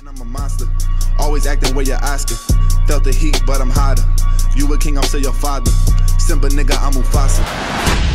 I'm a monster, always acting where you're asking. Felt the heat, but I'm hotter. You a king, I'm still your father. Simba nigga, I'm Mufasa.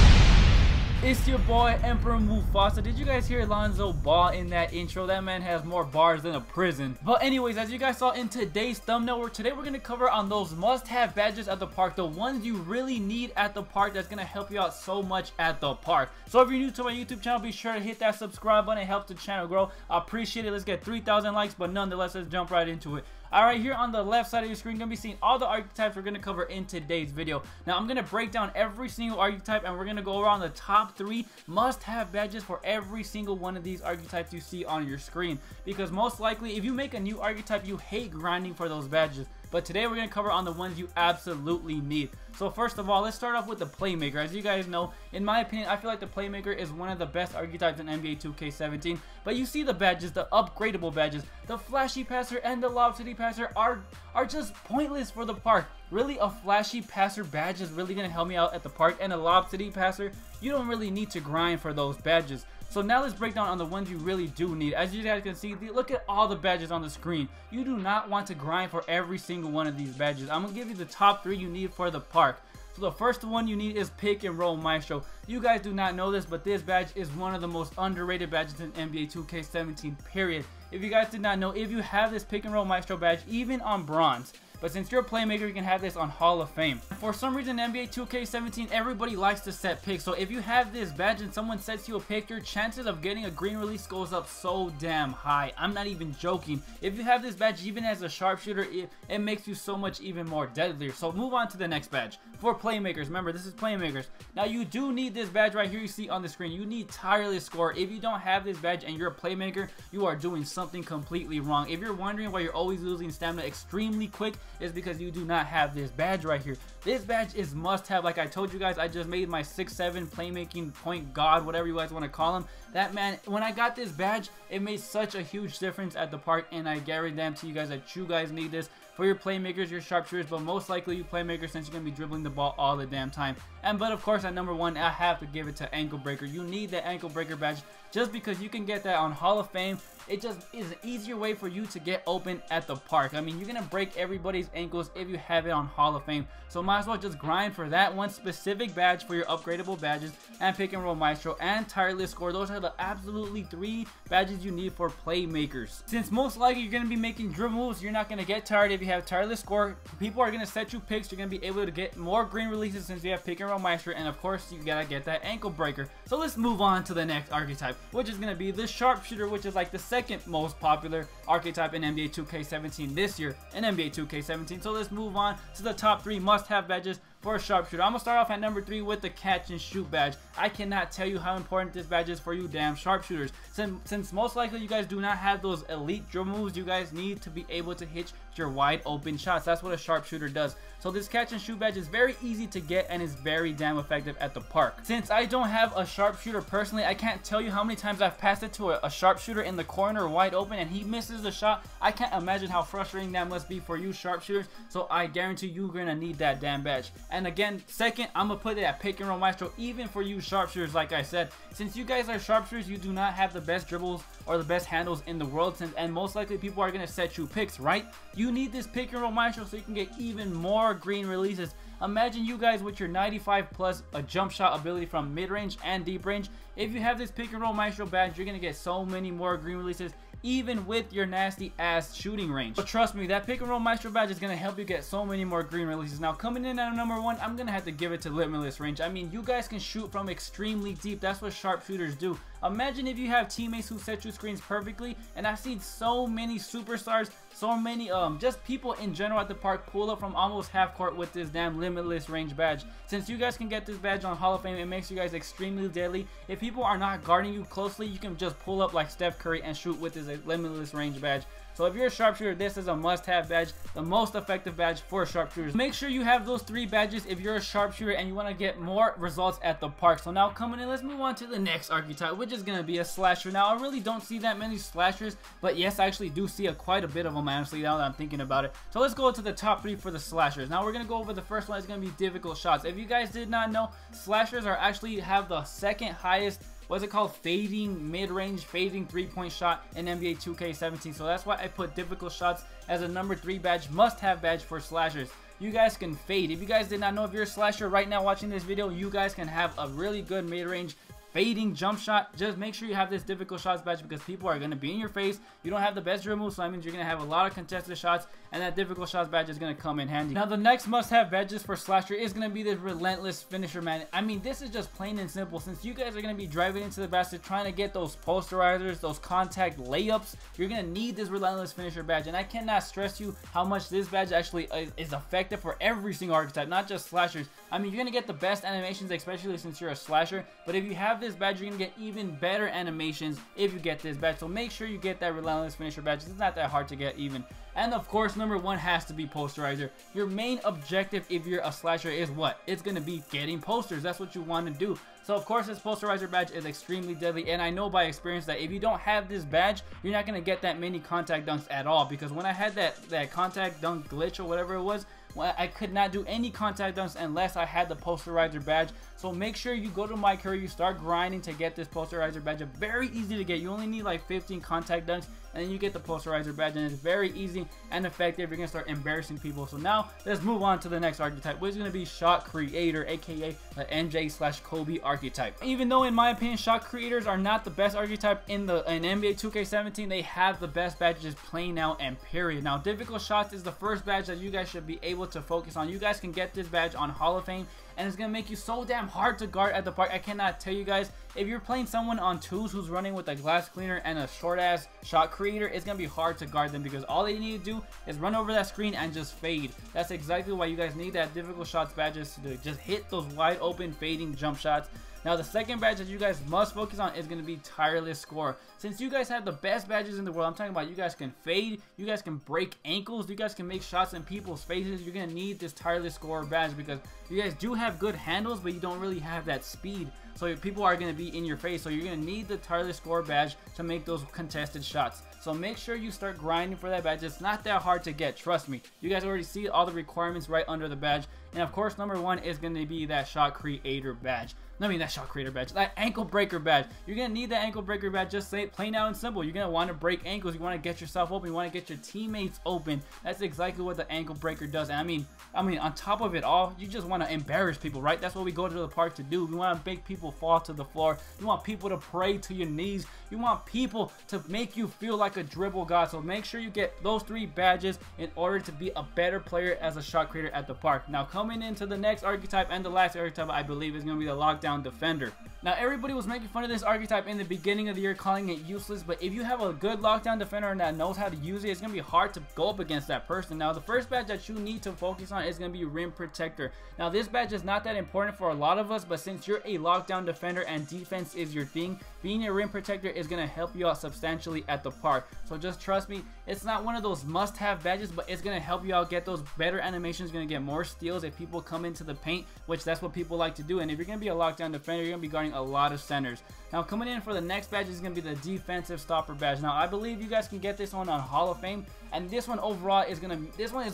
It's your boy Emperor Mufasa. Did you guys hear Lonzo Ball in that intro? That man has more bars than a prison. But anyways, as you guys saw in today's thumbnail, today we're going to cover on those must-have badges at the park, the ones you really need at the park that's going to help you out so much at the park. So if you're new to my YouTube channel, be sure to hit that subscribe button. It helps the channel grow. I appreciate it. Let's get 3,000 likes, but nonetheless, let's jump right into it. Alright, here on the left side of your screen, you're going to be seeing all the archetypes we're going to cover in today's video. Now, I'm going to break down every single archetype, and we're going to go around the top 3 must-have badges for every single one of these archetypes you see on your screen. Because most likely, if you make a new archetype, you hate grinding for those badges. But today we're going to cover on the ones you absolutely need. So first of all, let's start off with the Playmaker. As you guys know, in my opinion, I feel like the Playmaker is one of the best archetypes in NBA 2K17. But you see the badges, the upgradable badges, the Flashy Passer and the Lob City Passer are just pointless for the park. Really, a Flashy Passer badge is really going to help me out at the park. And a Lob City Passer, you don't really need to grind for those badges. So now let's break down on the ones you really do need. As you guys can see, look at all the badges on the screen. You do not want to grind for every single one of these badges. I'm going to give you the top 3 you need for the park. So the first one you need is Pick and Roll Maestro. You guys do not know this, but this badge is one of the most underrated badges in NBA 2K17, period. If you guys did not know, if you have this Pick and Roll Maestro badge, even on bronze, but since you're a playmaker, you can have this on Hall of Fame. For some reason, NBA 2K17, everybody likes to set picks. So if you have this badge and someone sets you a pick, your chances of getting a green release goes up so damn high. I'm not even joking. If you have this badge, even as a sharpshooter, it makes you so much even more deadlier. So move on to the next badge. For playmakers, remember, this is playmakers. Now, you do need this badge right here you see on the screen. You need Tireless Score. If you don't have this badge and you're a playmaker, you are doing something completely wrong. If you're wondering why you're always losing stamina extremely quick, is because you do not have this badge right here. This badge is must have. Like I told you guys, I just made my 6'7" playmaking point god, whatever you guys want to call him. That man, when I got this badge, it made such a huge difference at the park, and I guarantee you guys that you guys need this for your playmakers, your sharpshooters, but most likely you playmakers, since you're going to be dribbling the ball all the damn time. But of course, at number 1, I have to give it to Ankle Breaker. You need that Ankle Breaker badge just because you can get that on Hall of Fame. It just is an easier way for you to get open at the park. I mean, you're going to break everybody's ankles if you have it on Hall of Fame. So might as well just grind for that one specific badge for your upgradable badges, and Pick and Roll Maestro and Tireless Score. Those are the absolutely 3 badges you need for playmakers. Since most likely you're going to be making dribble moves, you're not going to get tired if you have Tireless Score. People are going to set you picks. You're going to be able to get more green releases since you have Pick and Roll Maestro, and of course you got to get that Ankle Breaker. So let's move on to the next archetype, which is going to be the Sharpshooter, which is like the second most popular archetype in NBA 2K17 this year in NBA 2K17. So let's move on to the top 3 must-have badges for a sharpshooter. I'm gonna start off at number 3 with the Catch and Shoot badge. I cannot tell you how important this badge is for you damn sharpshooters. Since most likely you guys do not have those elite dribble moves, you guys need to be able to hit your wide open shots. That's what a sharpshooter does. So this Catch and Shoot badge is very easy to get and is very damn effective at the park. Since I don't have a sharpshooter personally, I can't tell you how many times I've passed it to a sharpshooter in the corner wide open and he misses the shot. I can't imagine how frustrating that must be for you sharpshooters. So I guarantee you're gonna need that damn badge. And again, second, I'm gonna put it at Pick and Roll Maestro, even for you sharpshooters. Like I said, since you guys are sharpshooters, you do not have the best dribbles or the best handles in the world, and most likely people are gonna set you picks, right? You need this Pick and Roll Maestro so you can get even more green releases. Imagine you guys with your 95 plus a jump shot ability from mid-range and deep range. If you have this Pick and Roll Maestro badge, you're gonna get so many more green releases, even with your nasty ass shooting range. But trust me, that Pick and Roll Maestro badge is going to help you get so many more green releases. Now coming in at number 1, I'm going to have to give it to Limitless Range. I mean, you guys can shoot from extremely deep. That's what sharpshooters do. Imagine if you have teammates who set you screens perfectly, and I've seen so many superstars, so many just people in general at the park pull up from almost half court with this damn Limitless Range badge. Since you guys can get this badge on Hall of Fame, it makes you guys extremely deadly. If people are not guarding you closely, you can just pull up like Steph Curry and shoot with this Limitless Range badge. So if you're a sharpshooter, this is a must-have badge, the most effective badge for sharpshooters. Make sure you have those 3 badges if you're a sharpshooter and you want to get more results at the park. So now coming in, let's move on to the next archetype, which is going to be a slasher. Now I really don't see that many slashers, but yes, I actually do see quite a bit of them, honestly, now that I'm thinking about it. So let's go to the top 3 for the slashers. Now we're going to go over the first one. It's going to be difficult shots. If you guys did not know, slashers are actually have the second highest what's it called, fading mid-range, fading 3-point shot in NBA 2K17. So that's why I put difficult shots as a number 3 badge, must-have badge for slashers. You guys can fade. If you guys did not know, if you're a slasher right now watching this video, you guys can have a really good mid-range fading jump shot. Just make sure you have this difficult shots badge because people are going to be in your face. You don't have the best dribble, so that means you're going to have a lot of contested shots, and that difficult shots badge is going to come in handy. Now the next must-have badges for slasher is going to be this relentless finisher, man. I mean, this is just plain and simple. Since you guys are going to be driving into the basket trying to get those posterizers, those contact layups, you're going to need this relentless finisher badge. And I cannot stress you how much this badge actually is effective for every single archetype, not just slashers. I mean, you're going to get the best animations, especially since you're a slasher, but if you have this badge, you're going to get even better animations if you get this badge. So make sure you get that relentless finisher badge. It's not that hard to get even. And of course, number 1 has to be posterizer. Your main objective if you're a slasher is what? It's going to be getting posters. That's what you want to do. So of course, this posterizer badge is extremely deadly, and I know by experience that if you don't have this badge, you're not going to get that many contact dunks at all, because when I had that contact dunk glitch or whatever it was, well, I could not do any contact dunks unless I had the posterizer badge. So make sure you go to my career, you start grinding to get this posterizer badge. It's very easy to get. You only need like 15 contact dunks, and then you get the posterizer badge, and it's very easy and effective. You're gonna start embarrassing people. So now let's move on to the next archetype, which is gonna be shot creator, aka the MJ/Kobe archetype. Even though in my opinion shot creators are not the best archetype in NBA 2K17, they have the best badges plain out and period. Now difficult shots is the first badge that you guys should be able to focus on. You guys can get this badge on Hall of Fame, and it's gonna make you so damn hard to guard at the park. I cannot tell you guys, if you're playing someone on 2s who's running with a glass cleaner and a short ass shot creator, it's gonna be hard to guard them because all they need to do is run over that screen and just fade. That's exactly why you guys need that difficult shots badges, to just hit those wide open fading jump shots. Now the second badge that you guys must focus on is going to be tireless score. Since you guys have the best badges in the world, I'm talking about you guys can fade, you guys can break ankles, you guys can make shots in people's faces. You're going to need this tireless score badge because you guys do have good handles, but you don't really have that speed. So people are going to be in your face. So you're going to need the tireless score badge to make those contested shots. So make sure you start grinding for that badge. It's not that hard to get, trust me. You guys already see all the requirements right under the badge. And of course, number 1 is going to be that shot creator badge. I mean, that shot creator badge, that ankle breaker badge. You're going to need that ankle breaker badge, just say it plain out and simple. You're going to want to break ankles. You want to get yourself open. You want to get your teammates open. That's exactly what the ankle breaker does. And I mean, on top of it all, you just want to embarrass people, right? That's what we go to the park to do. We want to make people fall to the floor. You want people to pray to your knees. You want people to make you feel like a dribble god. So make sure you get those 3 badges in order to be a better player as a shot creator at the park. Now, coming into the next archetype and the last archetype, I believe is going to be the lockdown defender. Now everybody was making fun of this archetype in the beginning of the year, calling it useless, but if you have a good lockdown defender that knows how to use it, it's going to be hard to go up against that person. Now the first badge that you need to focus on is going to be rim protector. Now this badge is not that important for a lot of us, but since you're a lockdown defender and defense is your thing, being a rim protector is going to help you out substantially at the park. So just trust me, it's not one of those must-have badges, but it's going to help you out get those better animations, going to get more steals if people come into the paint, which that's what people like to do. And if you're going to be a lockdown defender, you're going to be guarding a lot of centers. Now coming in for the next badge is going to be the defensive stopper badge. Now I believe you guys can get this one on Hall of Fame, and this one overall is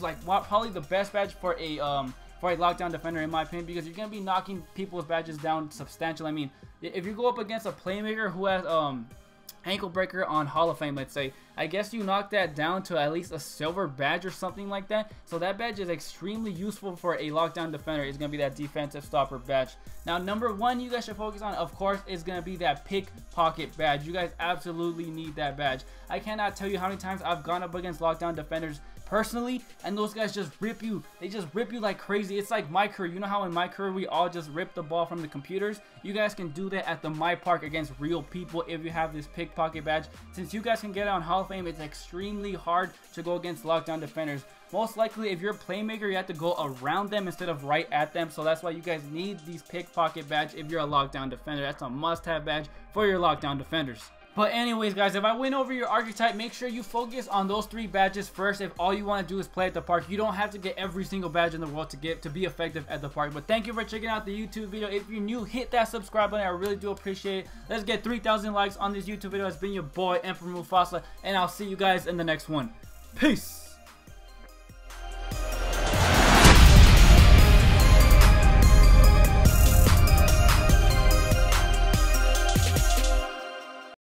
like probably the best badge for a lockdown defender in my opinion, because you're going to be knocking people's badges down substantially. I mean, if you go up against a playmaker who has ankle breaker on Hall of Fame, let's say, I guess you knock that down to at least a silver badge or something like that. So that badge is extremely useful for a lockdown defender. It's going to be that defensive stopper badge. Now number 1 you guys should focus on, of course, is going to be that pickpocket badge. You guys absolutely need that badge. I cannot tell you how many times I've gone up against lockdown defenders personally, and those guys just rip you. They just rip you like crazy. It's like my career. You know how in my career we all just rip the ball from the computers? You guys can do that at the My Park against real people if you have this pickpocket badge. Since you guys can get it on Hall of Fame, it's extremely hard to go against lockdown defenders. Most likely, if you're a playmaker, you have to go around them instead of right at them. So that's why you guys need these pickpocket badge if you're a lockdown defender. That's a must-have badge for your lockdown defenders. But anyways, guys, if I went over your archetype, make sure you focus on those 3 badges first. If all you want to do is play at the park, you don't have to get every single badge in the world to be effective at the park. But thank you for checking out the YouTube video. If you're new, hit that subscribe button. I really do appreciate it. Let's get 3,000 likes on this YouTube video. It's been your boy, Emperor Mufasa, and I'll see you guys in the next one. Peace!